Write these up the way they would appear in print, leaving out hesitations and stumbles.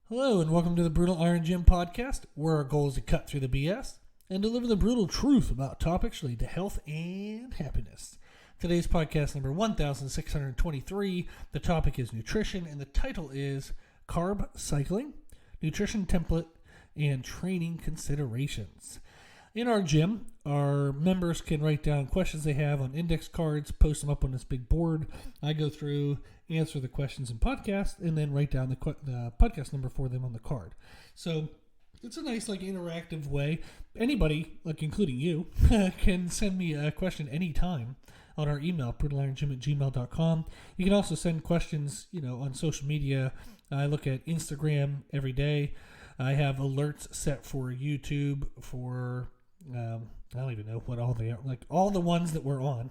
Hello and welcome to the Brutal Iron Gym podcast, where our goal is to cut through the BS and deliver the brutal truth about topics related to health and happiness. Today's podcast number 1623. The topic is nutrition and the title is Carb Cycling, Nutrition Template, and Training Considerations. In our gym, our members can write down questions they have on index cards, post them up on this big board. I go through, answer the questions in podcast, and then write down the podcast number for them on the card. So it's a nice, interactive way. Anybody, including you, can send me a question anytime on our email, brutalirongym@gmail.com. You can also send questions, on social media. I look at Instagram every day. I have alerts set for YouTube for... I don't even know what all they are. All the ones that we're on.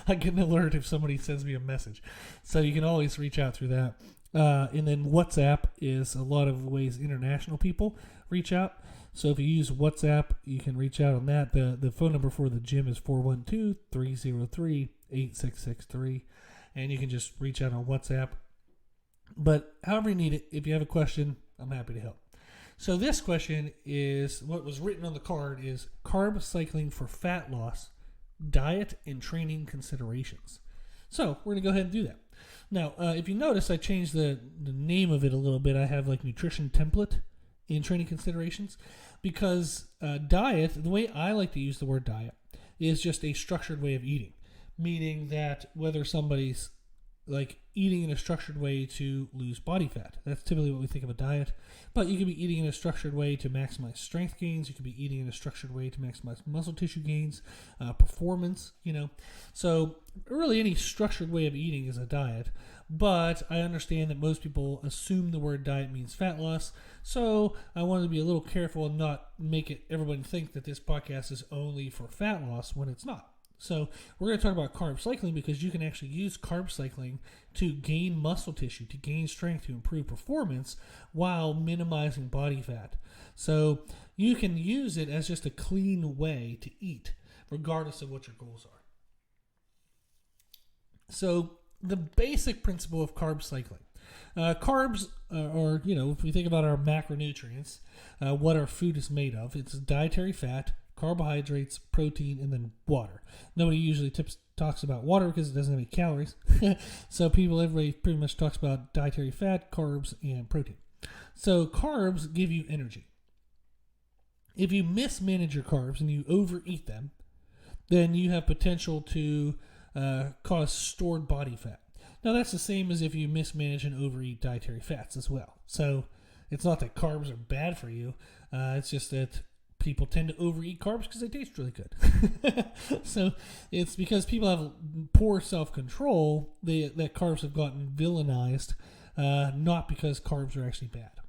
I get an alert if somebody sends me a message. So you can always reach out through that. And then WhatsApp is a lot of ways international people reach out. So if you use WhatsApp, you can reach out on that. The phone number for the gym is 412-303-8663. And you can just reach out on WhatsApp. But however you need it, if you have a question, I'm happy to help. So this question is, what was written on the card is carb cycling for fat loss, diet and training considerations. So we're going to go ahead and do that. Now, if you notice, I changed the name of it a little bit. I have nutrition template in training considerations because diet, the way I like to use the word diet, is just a structured way of eating, meaning that whether somebody's eating in a structured way to lose body fat. That's typically what we think of a diet. But you could be eating in a structured way to maximize strength gains. You could be eating in a structured way to maximize muscle tissue gains, performance, So really any structured way of eating is a diet. But I understand that most people assume the word diet means fat loss. So I wanted to be a little careful and not make everybody think that this podcast is only for fat loss when it's not. So we're going to talk about carb cycling because you can actually use carb cycling to gain muscle tissue, to gain strength, to improve performance while minimizing body fat. So you can use it as just a clean way to eat, regardless of what your goals are. So the basic principle of carb cycling. Carbs are, if we think about our macronutrients, what our food is made of, it's dietary fat, carbohydrates, protein, and then water. Nobody usually talks about water because it doesn't have any calories. So everybody pretty much talks about dietary fat, carbs, and protein. So carbs give you energy. If you mismanage your carbs and you overeat them, then you have potential to cause stored body fat. Now that's the same as if you mismanage and overeat dietary fats as well. So it's not that carbs are bad for you. It's just that people tend to overeat carbs because they taste really good. So it's because people have poor self-control that carbs have gotten villainized, not because carbs are actually bad.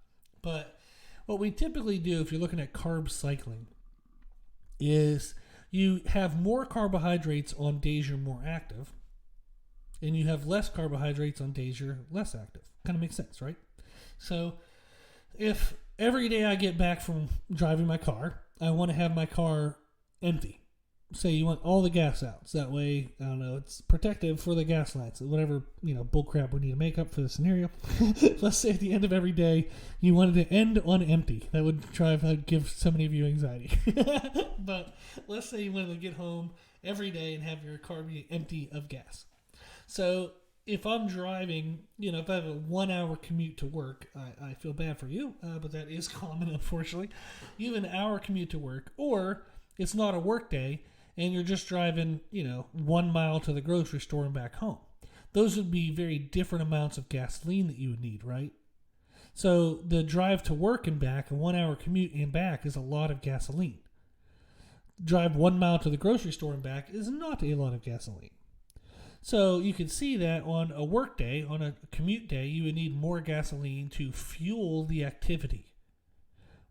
But what we typically do if you're looking at carb cycling is you have more carbohydrates on days you're more active, and you have less carbohydrates on days you're less active. Kind of makes sense, right? So if every day I get back from driving my car, I want to have my car empty. Say you want all the gas out. So that way, I don't know, it's protective for the gas lines. Whatever, bullcrap we need to make up for the scenario. Let's say at the end of every day, you wanted to end on empty. That would give so many of you anxiety. But let's say you wanted to get home every day and have your car be empty of gas. So if I'm driving, if I have a 1 hour commute to work, I feel bad for you, but that is common, unfortunately. You have an hour commute to work, or it's not a work day, and you're just driving, 1 mile to the grocery store and back home. Those would be very different amounts of gasoline that you would need, right? So the drive to work and back, a 1 hour commute and back is a lot of gasoline. Drive 1 mile to the grocery store and back is not a lot of gasoline. So you can see that on a work day, on a commute day, you would need more gasoline to fuel the activity.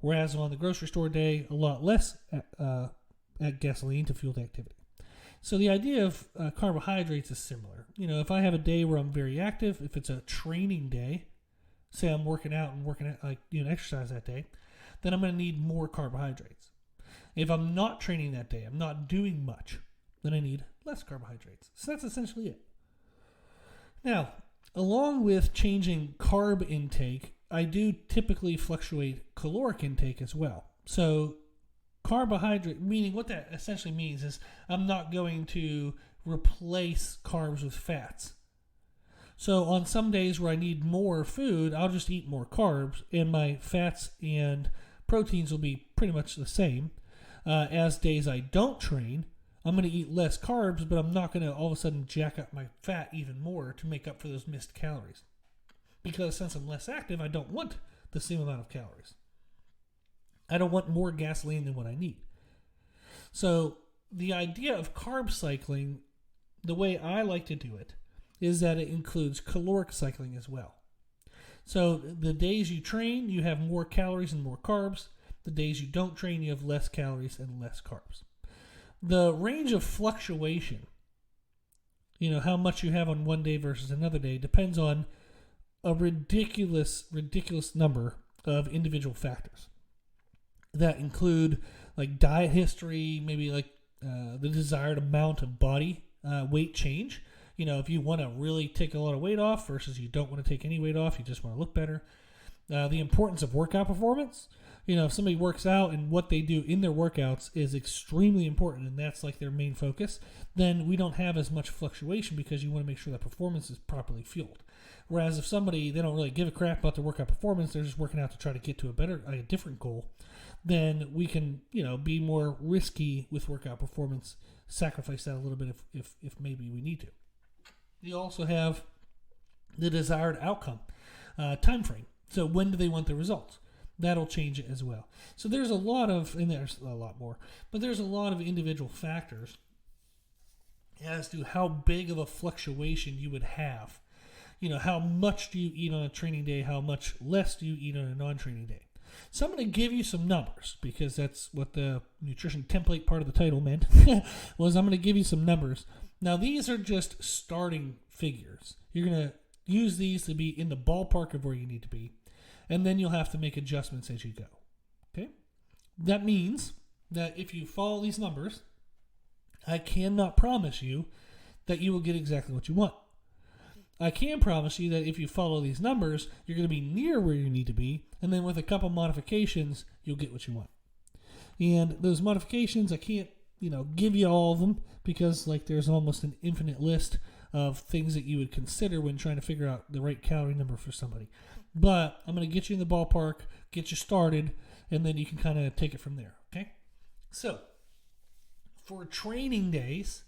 Whereas on the grocery store day, a lot less gasoline to fuel the activity. So the idea of carbohydrates is similar. If I have a day where I'm very active, if it's a training day, say I'm working out and exercise that day, then I'm going to need more carbohydrates. If I'm not training that day, I'm not doing much, then I need less carbohydrates. So that's essentially it. Now, along with changing carb intake, I do typically fluctuate caloric intake as well. So carbohydrate, meaning what that essentially means is I'm not going to replace carbs with fats. So on some days where I need more food, I'll just eat more carbs, and my fats and proteins will be pretty much the same. As days I don't train, I'm going to eat less carbs, but I'm not going to all of a sudden jack up my fat even more to make up for those missed calories. Because since I'm less active, I don't want the same amount of calories. I don't want more gasoline than what I need. So the idea of carb cycling, the way I like to do it, is that it includes caloric cycling as well. So the days you train, you have more calories and more carbs. The days you don't train, you have less calories and less carbs. The range of fluctuation, how much you have on one day versus another day, depends on a ridiculous number of individual factors that include like diet history, maybe like the desired amount of body weight change. If you want to really take a lot of weight off versus you don't want to take any weight off, you just want to look better. The importance of workout performance. If somebody works out and what they do in their workouts is extremely important and that's like their main focus, then we don't have as much fluctuation because you want to make sure that performance is properly fueled. Whereas if somebody, they don't really give a crap about their workout performance, they're just working out to try to get to a different goal, then we can, be more risky with workout performance, sacrifice that a little bit if maybe we need to. You also have the desired outcome, time frame. So when do they want the results? That'll change it as well. So there's a lot more, but there's a lot of individual factors as to how big of a fluctuation you would have. How much do you eat on a training day? How much less do you eat on a non-training day? So I'm going to give you some numbers because that's what the nutrition template part of the title meant, was I'm going to give you some numbers. Now, these are just starting figures. You're going to use these to be in the ballpark of where you need to be, and then you'll have to make adjustments as you go. Okay? That means that if you follow these numbers, I cannot promise you that you will get exactly what you want. I can promise you that if you follow these numbers, you're going to be near where you need to be, and then with a couple modifications, you'll get what you want. And those modifications, I can't, give you all of them because there's almost an infinite list of things that you would consider when trying to figure out the right calorie number for somebody. But I'm going to get you in the ballpark, get you started, and then you can kind of take it from there, okay? So, for training days,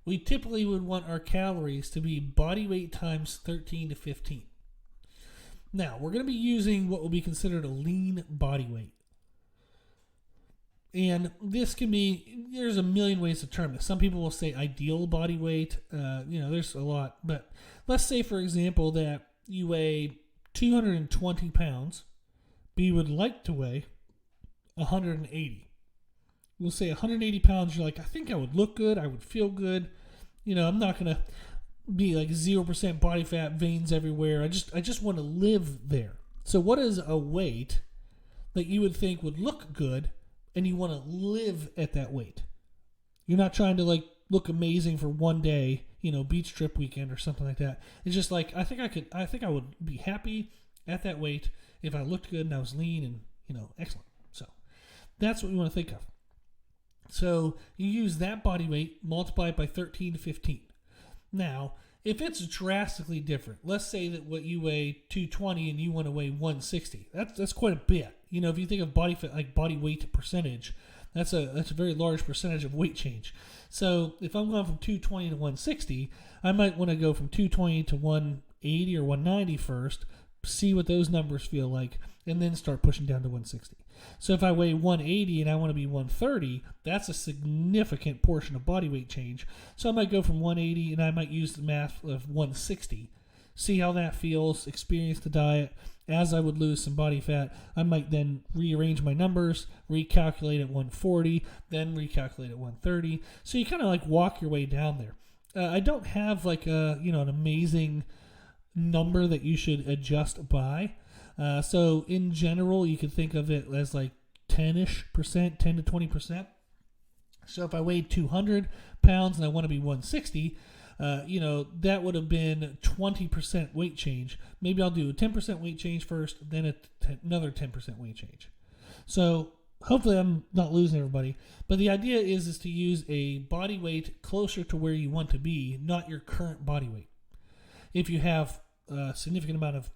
we typically would want our calories to be body weight times 13 to 15. Now, we're going to be using what will be considered a lean body weight. And this can be, there's a million ways to term this. Some people will say ideal body weight. There's a lot. But let's say, for example, that you weigh 220 pounds, but you would like to weigh 180. We'll say 180 pounds, you're like, I think I would look good, I would feel good. I'm not going to be like 0% body fat, veins everywhere. I just want to live there. So what is a weight that you would think would look good and you want to live at that weight? You're not trying to look amazing for one day, beach trip weekend or something like that. It's just I think I would be happy at that weight if I looked good and I was lean and, excellent. So that's what we want to think of. So you use that body weight, multiply it by 13 to 15. Now, if it's drastically different, let's say that what you weigh 220 and you want to weigh 160. That's quite a bit. If you think of body fat, body weight percentage, that's a very large percentage of weight change. So if I'm going from 220 to 160, I might want to go from 220 to 180 or 190 first, see what those numbers feel like, and then start pushing down to 160. So if I weigh 180 and I want to be 130, that's a significant portion of body weight change. So I might go from 180 and I might use the math of 160. See how that feels, experience the diet. As I would lose some body fat, I might then rearrange my numbers, recalculate at 140, then recalculate at 130. So you kind of walk your way down there. I don't have an amazing number that you should adjust by. So in general, you could think of it as 10-ish%, 10 to 20%. So if I weighed 200 pounds and I want to be 160, that would have been 20% weight change. Maybe I'll do a 10% weight change first, then another 10% weight change. So hopefully I'm not losing everybody. But the idea is to use a body weight closer to where you want to be, not your current body weight. If you have a significant amount of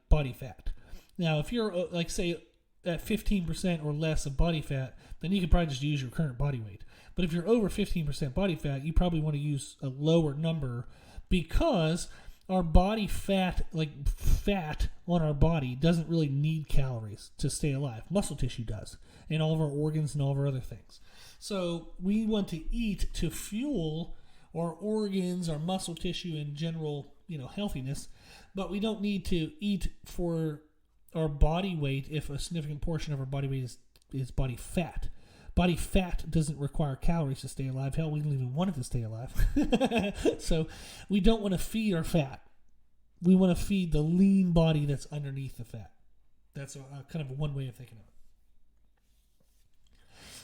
body fat. Now, if you're say at 15% or less of body fat, then you could probably just use your current body weight. But if you're over 15% body fat, you probably want to use a lower number, because our body fat, fat on our body, doesn't really need calories to stay alive. Muscle tissue does, and all of our organs and all of our other things. So we want to eat to fuel our organs, our muscle tissue, and general healthiness, but we don't need to eat for our body weight if a significant portion of our body weight is body fat. Body fat doesn't require calories to stay alive. Hell, we don't even want it to stay alive. So we don't want to feed our fat. We want to feed the lean body that's underneath the fat. That's kind of one way of thinking of it.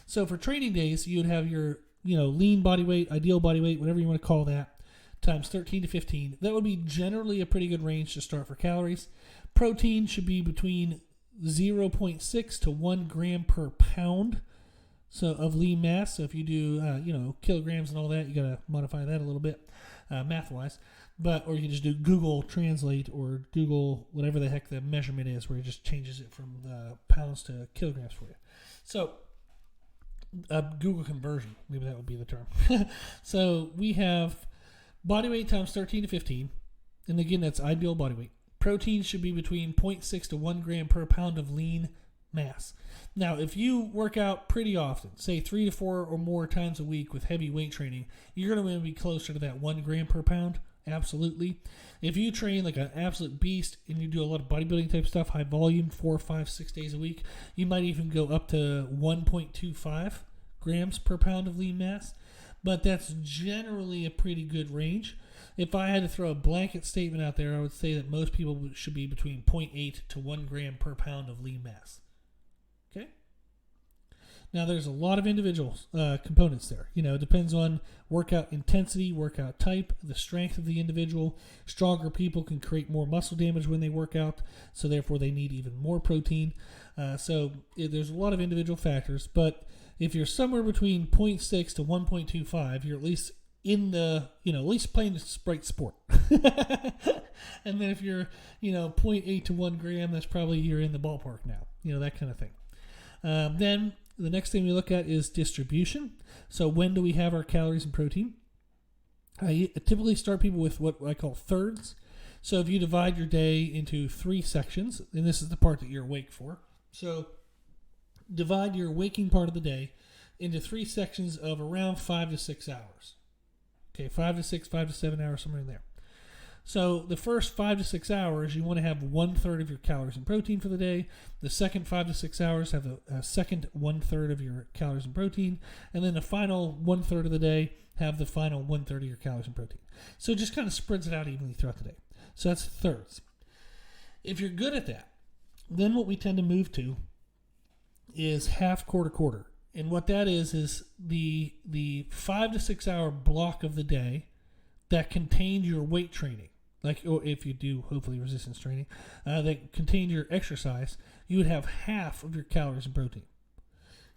So for training days, you would have your lean body weight, ideal body weight, whatever you want to call that, times 13 to 15. That would be generally a pretty good range to start for calories. Protein should be between 0.6 to 1 gram per pound of lean mass. So if you do, kilograms and all that, you got to modify that a little bit math-wise. Or you can just do Google Translate or Google whatever the heck the measurement is, where it just changes it from pounds to kilograms for you. So Google conversion, maybe that would be the term. So we have body weight times 13 to 15. And again, that's ideal body weight. Protein should be between 0.6 to 1 gram per pound of lean mass. Now, if you work out pretty often, say 3 to 4 or more times a week with heavy weight training, you're going to be closer to that 1 gram per pound. Absolutely. If you train like an absolute beast and you do a lot of bodybuilding type stuff, high volume, 4, 5, 6 days a week, you might even go up to 1.25 grams per pound of lean mass. But that's generally a pretty good range. If I had to throw a blanket statement out there, I would say that most people should be between 0.8 to 1 gram per pound of lean mass. Okay? Now, there's a lot of individual components there. It depends on workout intensity, workout type, the strength of the individual. Stronger people can create more muscle damage when they work out, so therefore they need even more protein. So there's a lot of individual factors, but if you're somewhere between 0.6 to 1.25, you're at least in the, at least playing the right sport. And then if you're, 0.8 to 1 gram, that's probably you're in the ballpark now, that kind of thing. Then the next thing we look at is distribution. So when do we have our calories and protein? I typically start people with what I call thirds. So if you divide your day into 3 sections, and this is the part that you're awake for. So divide your waking part of the day into 3 sections of around 5 to 6 hours. Okay, 5 to 6, 5 to 7 hours, somewhere in there. So the first 5 to 6 hours, you want to have 1/3 of your calories and protein for the day. The second 5 to 6 hours, have a second 1/3 of your calories and protein. And then the final 1/3 of the day, have the final 1/3 of your calories and protein. So it just kind of spreads it out evenly throughout the day. So that's thirds. If you're good at that, then what we tend to move to is half, quarter, quarter. And what that is the 5 to 6 hour block of the day that contains your weight training. Or if you do, hopefully, resistance training, that contains your exercise, you would have half of your calories and protein.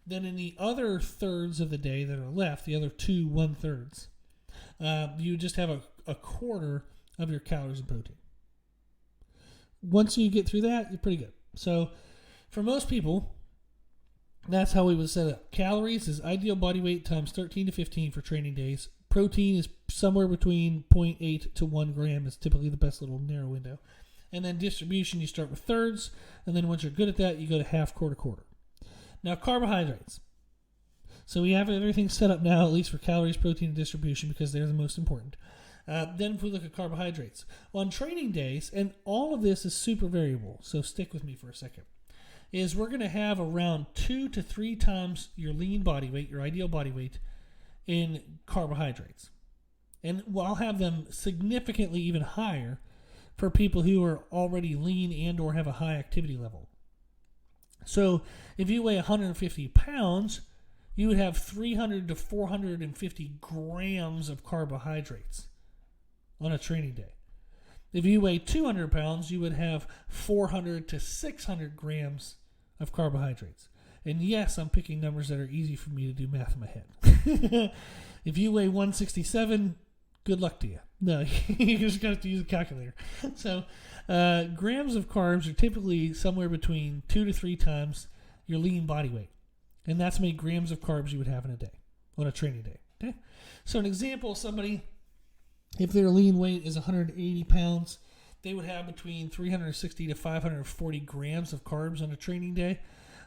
Then in the other thirds of the day that are left, the other 2 1/3, you would just have a quarter of your calories and protein. Once you get through that, you're pretty good. So for most people, that's how we would set it up. Calories is ideal body weight times 13 to 15 for training days. Protein is somewhere between 0.8 to 1 gram is typically the best little narrow window. And then distribution, you start with thirds. And then once you're good at that, you go to half, quarter, quarter. Now, carbohydrates. So we have everything set up now, at least for calories, protein, and distribution, because they're the most important. Then if we look at carbohydrates. On training days, and all of this is super variable, so stick with me for a second, is we're going to have around 2 to 3 times your lean body weight, your ideal body weight, in carbohydrates. And I'll have them significantly even higher for people who are already lean and or have a high activity level. So if you weigh 150 pounds, you would have 300 to 450 grams of carbohydrates on a training day. If you weigh 200 pounds, you would have 400 to 600 grams of carbohydrates. And yes, I'm picking numbers that are easy for me to do math in my head. If you weigh 167, good luck to you. No, you just got to use a calculator. So grams of carbs are typically somewhere between 2 to 3 times your lean body weight. And that's how many grams of carbs you would have in a day, on a training day. Okay? So an example, somebody, if their lean weight is 180 pounds, they would have between 360 to 540 grams of carbs on a training day,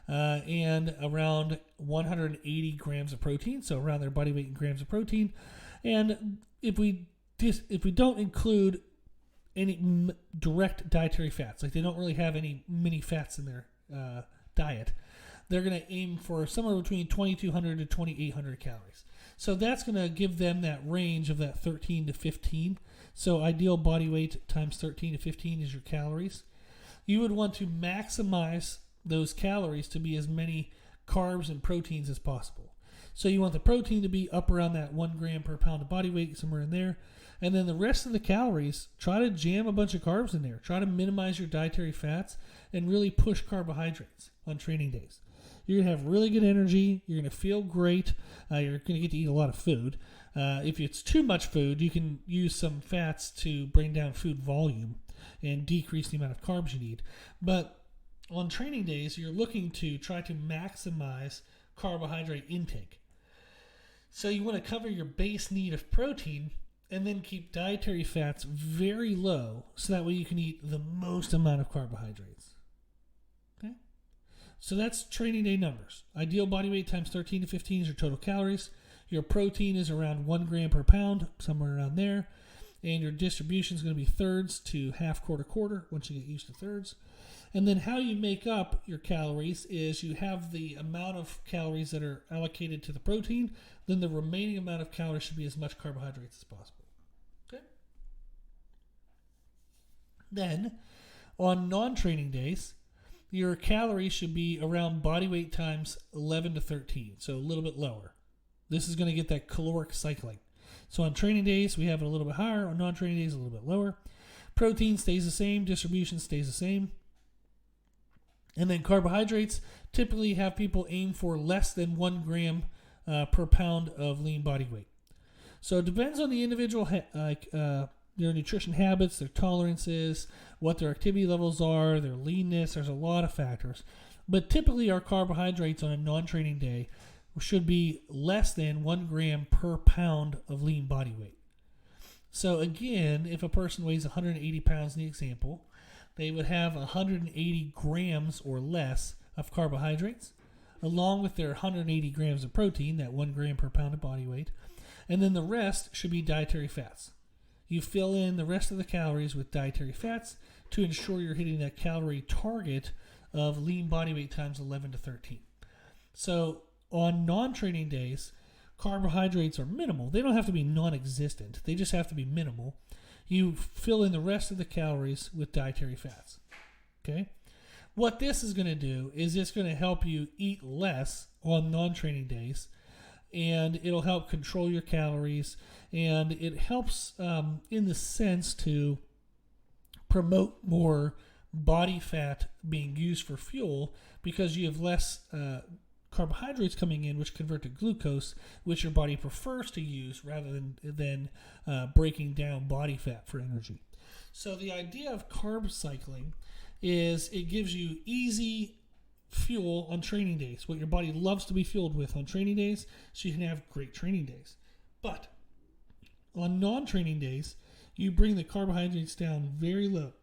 and around 180 grams of protein, so around their body weight in grams of protein. And if we don't include any direct dietary fats, like they don't really have many fats in their diet, they're going to aim for somewhere between 2,200 to 2,800 calories. So that's going to give them that range of that 13 to 15. So ideal body weight times 13 to 15 is your calories. You would want to maximize those calories to be as many carbs and proteins as possible. So you want the protein to be up around that 1 gram per pound of body weight, somewhere in there. And then the rest of the calories, try to jam a bunch of carbs in there. Try to minimize your dietary fats and really push carbohydrates on training days. You're going to have really good energy. You're going to feel great. You're going to get to eat a lot of food. If it's too much food, you can use some fats to bring down food volume and decrease the amount of carbs you need. But on training days, you're looking to try to maximize carbohydrate intake. So you want to cover your base need of protein and then keep dietary fats very low so that way you can eat the most amount of carbohydrates. Okay? So that's training day numbers. Ideal body weight times 13 to 15 is your total calories. Your protein is around 1 gram per pound, somewhere around there. And your distribution is going to be thirds to half, quarter, once you get used to thirds. And then how you make up your calories is you have the amount of calories that are allocated to the protein, then the remaining amount of calories should be as much carbohydrates as possible. Okay? Then, on non-training days, your calories should be around body weight times 11 to 13, so a little bit lower. This is going to get that caloric cycling. So on training days, we have it a little bit higher. On non-training days, a little bit lower. Protein stays the same. Distribution stays the same. And then carbohydrates typically have people aim for less than 1 gram per pound of lean body weight. So it depends on the individual, their nutrition habits, their tolerances, what their activity levels are, their leanness. There's a lot of factors. But typically our carbohydrates on a non-training day should be less than 1 gram per pound of lean body weight. So again, if a person weighs 180 pounds in the example, they would have 180 grams or less of carbohydrates, along with their 180 grams of protein, that 1 gram per pound of body weight, and then the rest should be dietary fats. You fill in the rest of the calories with dietary fats to ensure you're hitting that calorie target of lean body weight times 11 to 13. So on non-training days, carbohydrates are minimal. They don't have to be non-existent. They just have to be minimal. You fill in the rest of the calories with dietary fats. Okay? What this is going to do is it's going to help you eat less on non-training days, and it'll help control your calories, and it helps in the sense to promote more body fat being used for fuel because you have less carbohydrates coming in, which convert to glucose, which your body prefers to use rather than breaking down body fat for energy. So the idea of carb cycling is it gives you easy fuel on training days, what your body loves to be fueled with on training days, so you can have great training days. But on non-training days, you bring the carbohydrates down very low,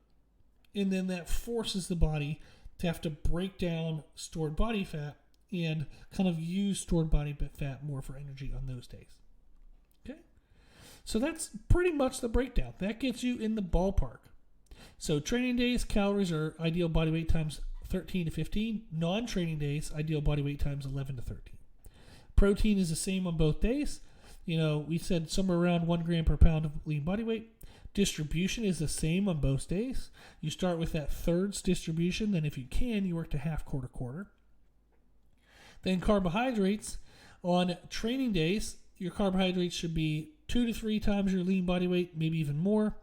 and then that forces the body to have to break down stored body fat and kind of use stored body fat more for energy on those days. Okay? So that's pretty much the breakdown. That gets you in the ballpark. So training days, calories are ideal body weight times 13 to 15. Non-training days, ideal body weight times 11 to 13. Protein is the same on both days. We said somewhere around 1 gram per pound of lean body weight. Distribution is the same on both days. You start with that thirds distribution. Then if you can, you work to half, quarter. Then carbohydrates, on training days, your carbohydrates should be 2 to 3 times your lean body weight, maybe even more.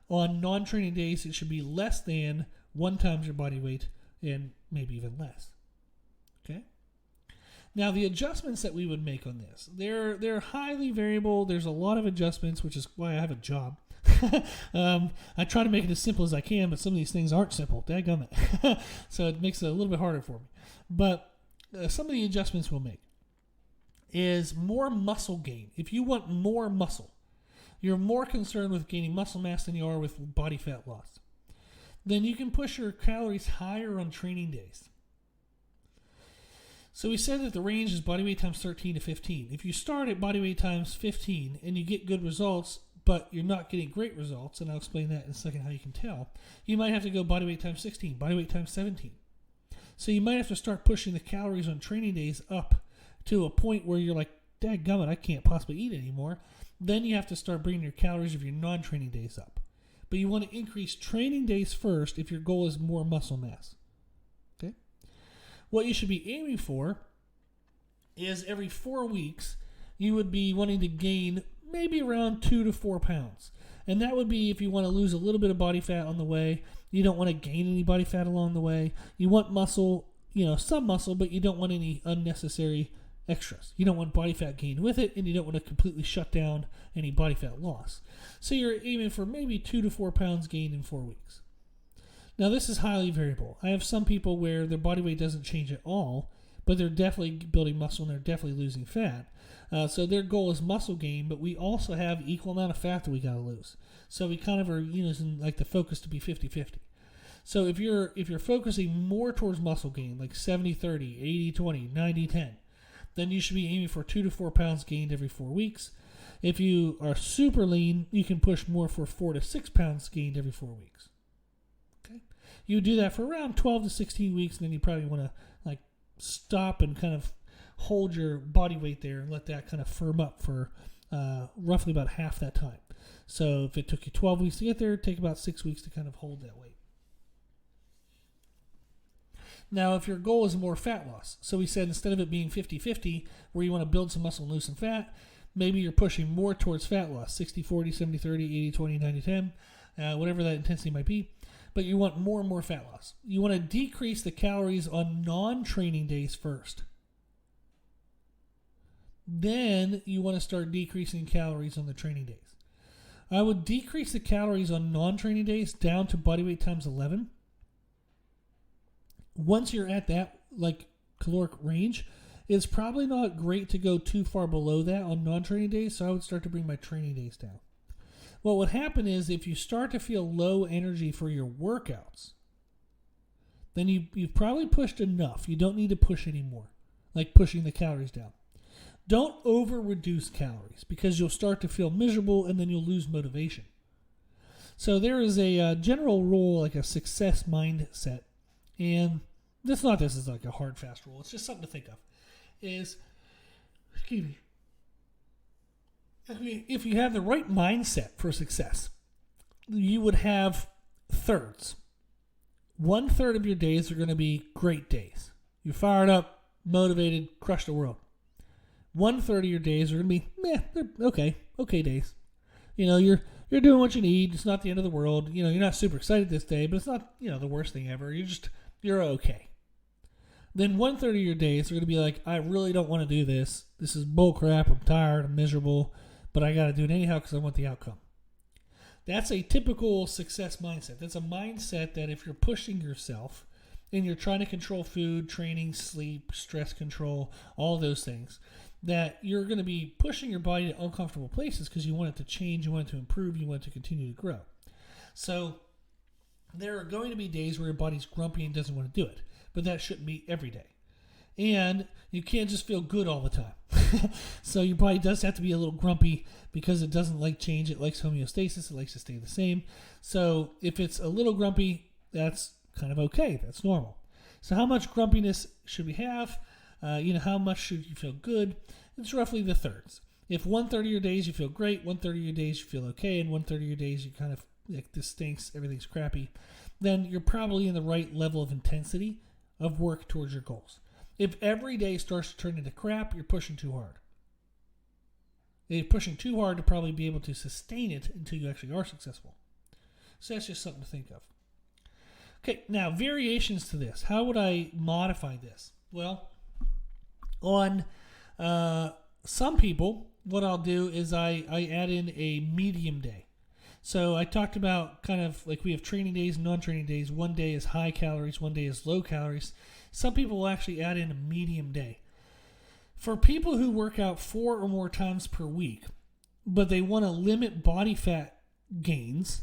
On non-training days, it should be less than 1 times your body weight and maybe even less. Okay? Now, the adjustments that we would make on this, they're highly variable. There's a lot of adjustments, which is why I have a job. I try to make it as simple as I can, but some of these things aren't simple. Dadgummit. So it makes it a little bit harder for me. But some of the adjustments we'll make is more muscle gain. If you want more muscle, you're more concerned with gaining muscle mass than you are with body fat loss, then you can push your calories higher on training days. So we said that the range is body weight times 13 to 15. If you start at body weight times 15 and you get good results, but you're not getting great results, and I'll explain that in a second how you can tell, you might have to go body weight times 16, body weight times 17. So you might have to start pushing the calories on training days up to a point where you're like, dadgummit, I can't possibly eat anymore. Then you have to start bringing your calories of your non-training days up. But you want to increase training days first if your goal is more muscle mass. Okay? What you should be aiming for is every 4 weeks, you would be wanting to gain maybe around 2 to 4 pounds. And that would be if you want to lose a little bit of body fat on the way. You don't want to gain any body fat along the way. You want muscle, some muscle, but you don't want any unnecessary extras. You don't want body fat gained with it, and you don't want to completely shut down any body fat loss. So you're aiming for maybe 2 to 4 pounds gained in 4 weeks. Now, this is highly variable. I have some people where their body weight doesn't change at all, but they're definitely building muscle and they're definitely losing fat. So their goal is muscle gain, but we also have equal amount of fat that we got to lose. So we kind of are using like the focus to be 50-50. So if you're focusing more towards muscle gain, like 70-30, 80-20, 90-10, then you should be aiming for 2 to 4 pounds gained every 4 weeks. If you are super lean, you can push more for 4 to 6 pounds gained every 4 weeks. Okay, you do that for around 12 to 16 weeks, and then you probably want to like stop and kind of hold your body weight there and let that kind of firm up for roughly about half that time. So if it took you 12 weeks to get there, it'd take about 6 weeks to kind of hold that weight. Now, if your goal is more fat loss, so we said instead of it being 50-50, where you want to build some muscle and lose some fat, maybe you're pushing more towards fat loss, 60-40, 70-30, 80-20, 90-10, whatever that intensity might be, but you want more and more fat loss. You want to decrease the calories on non-training days first. Then you want to start decreasing calories on the training days. I would decrease the calories on non-training days down to body weight times 11. Once you're at that caloric range, it's probably not great to go too far below that on non-training days, so I would start to bring my training days down. What would happen is if you start to feel low energy for your workouts, then you've probably pushed enough. You don't need to push anymore, like pushing the calories down. Don't over-reduce calories because you'll start to feel miserable and then you'll lose motivation. So there is a general rule, like a success mindset. And this is like a hard, fast rule. It's just something to think of. If you have the right mindset for success, you would have thirds. 1/3 of your days are going to be great days. You're fired up, motivated, crush the world. 1/3 of your days are going to be, they're okay days. You're doing what you need. It's not the end of the world. You're not super excited this day, but it's not, the worst thing ever. You're okay. Then 1/3 of your days are going to be like, I really don't want to do this. This is bull crap. I'm tired. I'm miserable, but I got to do it anyhow because I want the outcome. That's a typical success mindset. That's a mindset that if you're pushing yourself and you're trying to control food, training, sleep, stress control, all those things, that you're going to be pushing your body to uncomfortable places because you want it to change, you want it to improve, you want it to continue to grow. So there are going to be days where your body's grumpy and doesn't want to do it, but that shouldn't be every day. And you can't just feel good all the time. So your body does have to be a little grumpy because it doesn't like change. It likes homeostasis. It likes to stay the same. So if it's a little grumpy, that's kind of okay. That's normal. So how much grumpiness should we have? How much should you feel good? It's roughly the thirds. If 1/3 of your days you feel great, 1/3 of your days you feel okay, and 1/3 of your days you kind of like this stinks, everything's crappy, then you're probably in the right level of intensity of work towards your goals. If every day starts to turn into crap, you're pushing too hard. You're pushing too hard to probably be able to sustain it until you actually are successful. So that's just something to think of. Okay, now variations to this. How would I modify this? Well, on some people, what I'll do is I add in a medium day. So I talked about kind of like we have training days and non-training days. One day is high calories, one day is low calories. Some people will actually add in a medium day. For people who work out 4 or more times per week, but they want to limit body fat gains,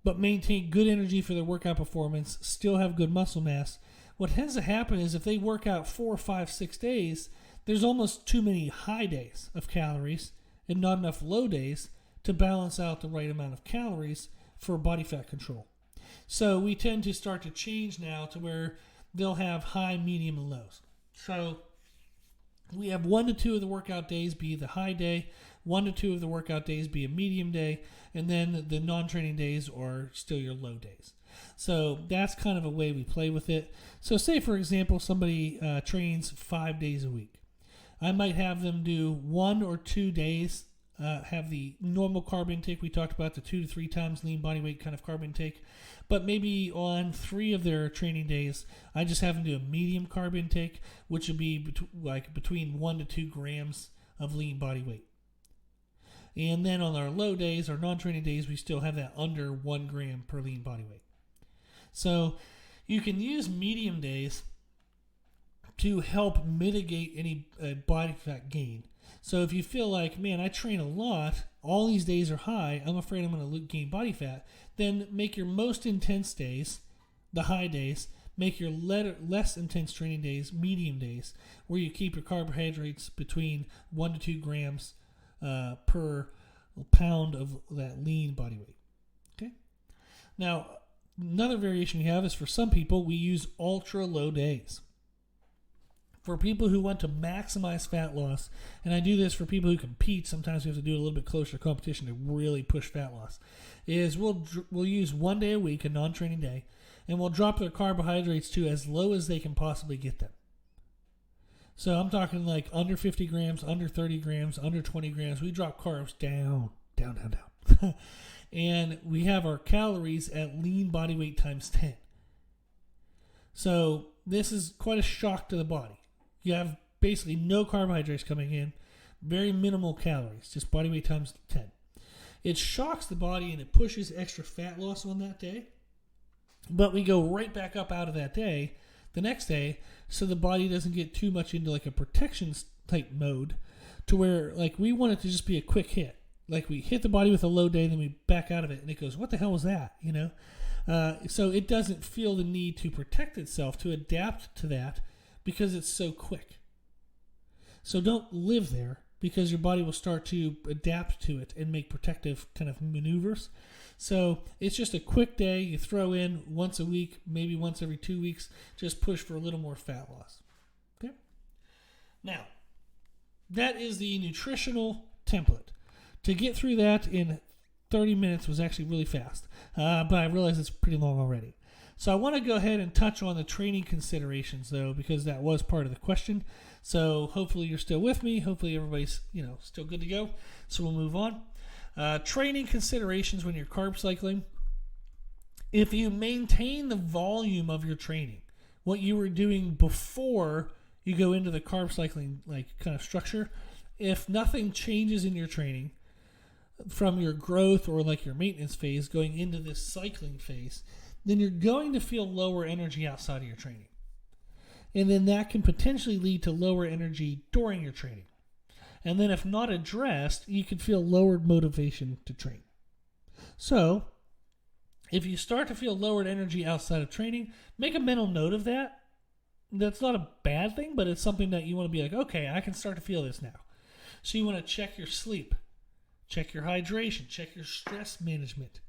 but maintain good energy for their workout performance, still have good muscle mass, what tends to happen is if they work out 4, 5, 6 days, there's almost too many high days of calories and not enough low days to balance out the right amount of calories for body fat control. So we tend to start to change now to where they'll have high, medium, and lows. So we have 1 to 2 of the workout days be the high day, 1 to 2 of the workout days be a medium day, and then the non-training days are still your low days. So that's kind of a way we play with it. So say, for example, somebody trains 5 days a week. I might have them do 1 or 2 days, have the normal carb intake. We talked about the 2 to 3 times lean body weight kind of carb intake. But maybe on 3 of their training days, I just have them do a medium carb intake, which would be between 1 to 2 grams of lean body weight. And then on our low days, our non-training days, we still have that under 1 gram per lean body weight. So you can use medium days to help mitigate any body fat gain. So if you feel like, man, I train a lot, all these days are high, I'm afraid I'm going to gain body fat, then make your most intense days, the high days, make your less intense training days, medium days, where you keep your carbohydrates between 1 to 2 grams per pound of that lean body weight. Okay. Now, another variation we have is for some people, we use ultra low days. For people who want to maximize fat loss, and I do this for people who compete, sometimes we have to do a little bit closer competition to really push fat loss, is we'll use 1 day a week, a non-training day, and we'll drop their carbohydrates to as low as they can possibly get them. So I'm talking like under 50 grams, under 30 grams, under 20 grams. We drop carbs down. And we have our calories at lean body weight times 10. So this is quite a shock to the body. You have basically no carbohydrates coming in, very minimal calories, just body weight times 10. It shocks the body and it pushes extra fat loss on that day. But we go right back up out of that day the next day, so the body doesn't get too much into like a protection type mode to where like we want it to just be a quick hit. Like we hit the body with a low day, then we back out of it and it goes, what the hell was that? You know? So it doesn't feel the need to protect itself, to adapt to that because it's so quick. So don't live there because your body will start to adapt to it and make protective kind of maneuvers. So it's just a quick day. You throw in once a week, maybe once every 2 weeks, just push for a little more fat loss. Okay. Now, that is the nutritional template. To get through that in 30 minutes was actually really fast, but I realize it's pretty long already. So I want to go ahead and touch on the training considerations, though, because that was part of the question. So hopefully you're still with me. Hopefully everybody's still good to go. So we'll move on. Training considerations when you're carb cycling. If you maintain the volume of your training, what you were doing before you go into the carb cycling kind of structure, if nothing changes in your training from your growth or like your maintenance phase going into this cycling phase, then you're going to feel lower energy outside of your training. And then that can potentially lead to lower energy during your training. And then if not addressed, you could feel lowered motivation to train. So if you start to feel lowered energy outside of training, make a mental note of that. That's not a bad thing, but it's something that you want to be like, okay, I can start to feel this now. So you want to check your sleep, check your hydration, check your stress management.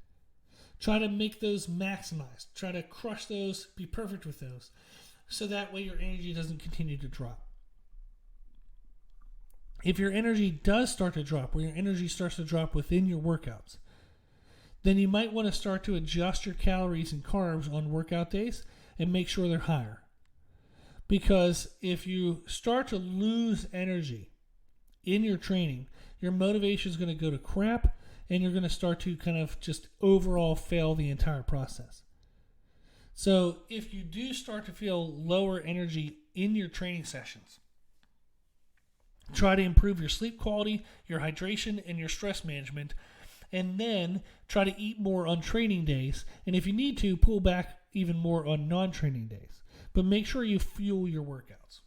Try to make those maximized. Try to crush those, be perfect with those. So that way your energy doesn't continue to drop. If your energy does start to drop, where your energy starts to drop within your workouts, then you might want to start to adjust your calories and carbs on workout days and make sure they're higher. Because if you start to lose energy in your training, your motivation is going to go to crap, and you're going to start to kind of just overall fail the entire process. So if you do start to feel lower energy in your training sessions, try to improve your sleep quality, your hydration, and your stress management, and then try to eat more on training days. And if you need to, pull back even more on non-training days. But make sure you fuel your workouts.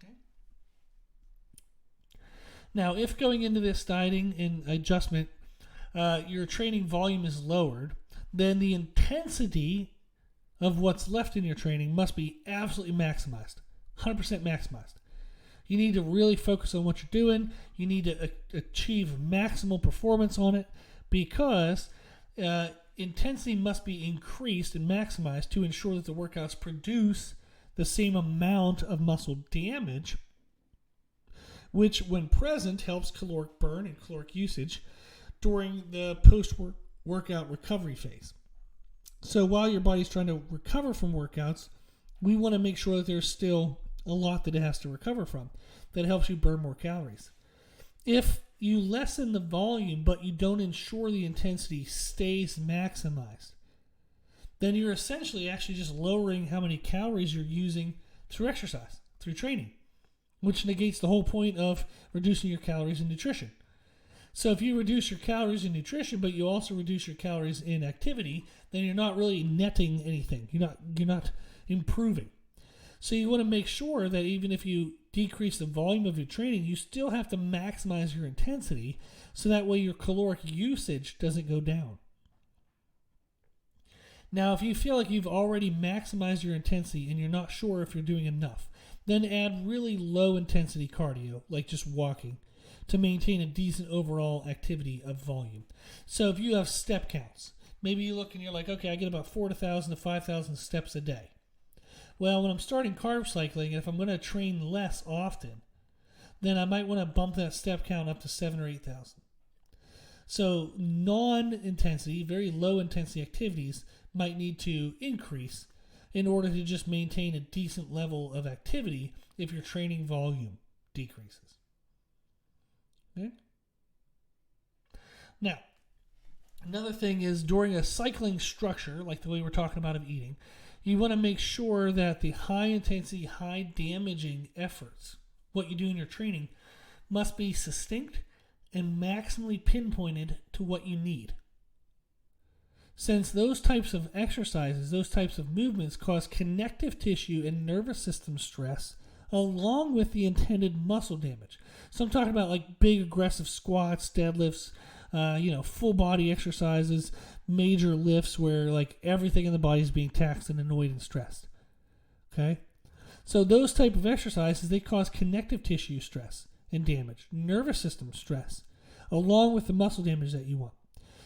Okay? Now, if going into this dieting and adjustment, your training volume is lowered, then the intensity of what's left in your training must be absolutely maximized, 100% maximized. You need to really focus on what you're doing. You need to achieve maximal performance on it, because intensity must be increased and maximized to ensure that the workouts produce the same amount of muscle damage, which when present helps caloric burn and caloric usage during the post-workout recovery phase. So while your body's trying to recover from workouts, we want to make sure that there's still a lot that it has to recover from that helps you burn more calories. If you lessen the volume but you don't ensure the intensity stays maximized, then you're essentially actually just lowering how many calories you're using through exercise, through training, which negates the whole point of reducing your calories in nutrition. So if you reduce your calories in nutrition, but you also reduce your calories in activity, then you're not really netting anything. You're not improving. So you want to make sure that even if you decrease the volume of your training, you still have to maximize your intensity, so that way your caloric usage doesn't go down. Now, if you feel like you've already maximized your intensity and you're not sure if you're doing enough, then add really low intensity cardio, like just walking, to maintain a decent overall activity of volume. So if you have step counts, maybe you look and you're like, okay, I get about 4,000 to 5,000 steps a day. Well, when I'm starting carb cycling, if I'm going to train less often, then I might want to bump that step count up to 7,000 or 8,000. So non-intensity, very low intensity activities might need to increase in order to just maintain a decent level of activity if your training volume decreases. Okay? Now, another thing is during a cycling structure, like the way we're talking about of eating, you want to make sure that the high intensity, high damaging efforts, what you do in your training, must be succinct and maximally pinpointed to what you need. Since those types of exercises, those types of movements cause connective tissue and nervous system stress, along with the intended muscle damage. So I'm talking about like big aggressive squats, deadlifts, full body exercises, major lifts where like everything in the body is being taxed and annoyed and stressed. Okay? So those type of exercises, they cause connective tissue stress and damage, nervous system stress, along with the muscle damage that you want.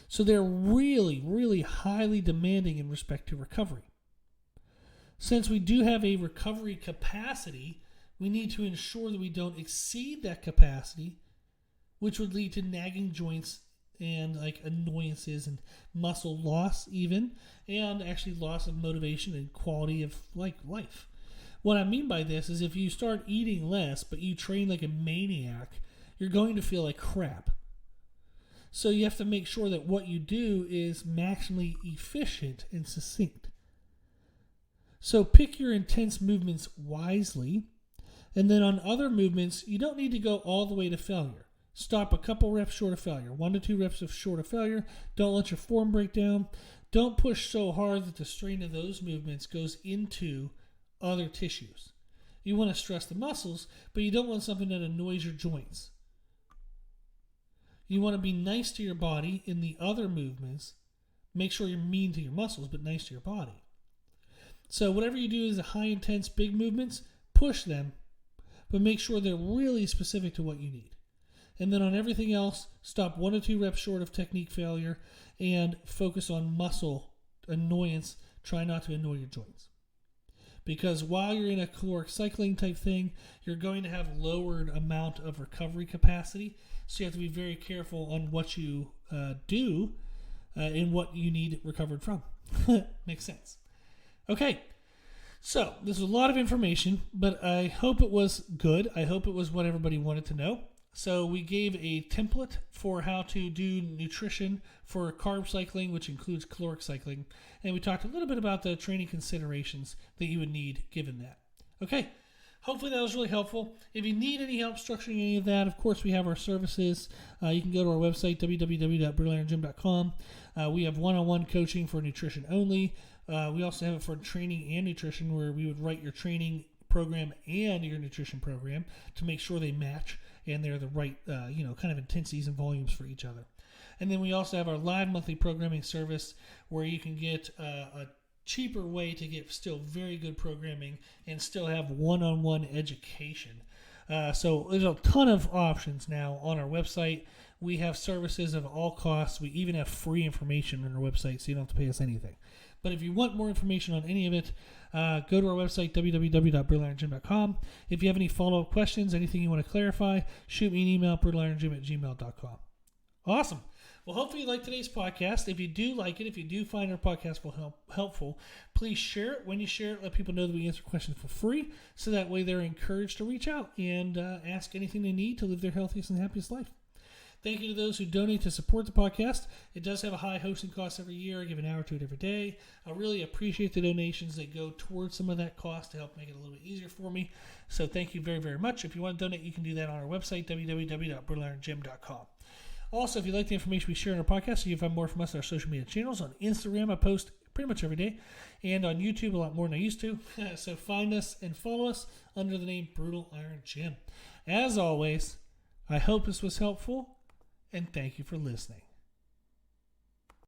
So they're really, really highly demanding in respect to recovery. Since we do have a recovery capacity, we need to ensure that we don't exceed that capacity, which would lead to nagging joints and like annoyances and muscle loss even, and actually loss of motivation and quality of like life. What I mean by this is if you start eating less but you train like a maniac, you're going to feel like crap. So you have to make sure that what you do is maximally efficient and succinct. So pick your intense movements wisely, and then on other movements, you don't need to go all the way to failure. Stop a couple reps short of failure, 1 to 2 reps of short of failure. Don't let your form break down. Don't push so hard that the strain of those movements goes into other tissues. You want to stress the muscles, but you don't want something that annoys your joints. You want to be nice to your body in the other movements. Make sure you're mean to your muscles, but nice to your body. So whatever you do is a high intense big movements, push them, but make sure they're really specific to what you need. And then on everything else, stop 1 to 2 reps short of technique failure and focus on muscle annoyance. Try not to annoy your joints. Because while you're in a caloric cycling type thing, you're going to have lowered amount of recovery capacity. So you have to be very careful on what you do and what you need recovered from. Makes sense. Okay. So this is a lot of information, but I hope it was good. I hope it was what everybody wanted to know. So we gave a template for how to do nutrition for carb cycling, which includes caloric cycling. And we talked a little bit about the training considerations that you would need given that. Okay, hopefully that was really helpful. If you need any help structuring any of that, of course, we have our services. You can go to our website, www.brutalirongym.com. We have one-on-one coaching for nutrition only. We also have it for training and nutrition, where we would write your training program and your nutrition program to make sure they match and they're the right, kind of intensities and volumes for each other. And then we also have our live monthly programming service, where you can get a cheaper way to get still very good programming and still have one-on-one education. So there's a ton of options now on our website. We have services of all costs. We even have free information on our website, so you don't have to pay us anything. But if you want more information on any of it, go to our website, www.brutalirongym.com. If you have any follow-up questions, anything you want to clarify, shoot me an email, brutalirongym@gmail.com. Awesome. Well, hopefully you liked today's podcast. If you do like it, if you do find our podcast helpful, please share it. When you share it, let people know that we answer questions for free, so that way they're encouraged to reach out and ask anything they need to live their healthiest and happiest life. Thank you to those who donate to support the podcast. It does have a high hosting cost every year. I give an hour to it every day. I really appreciate the donations that go towards some of that cost to help make it a little bit easier for me. So thank you very, very much. If you want to donate, you can do that on our website, www.brutalirongym.com. Also, if you like the information we share in our podcast, you can find more from us on our social media channels. On Instagram, I post pretty much every day, and on YouTube a lot more than I used to. So find us and follow us under the name Brutal Iron Gym. As always, I hope this was helpful, and thank you for listening.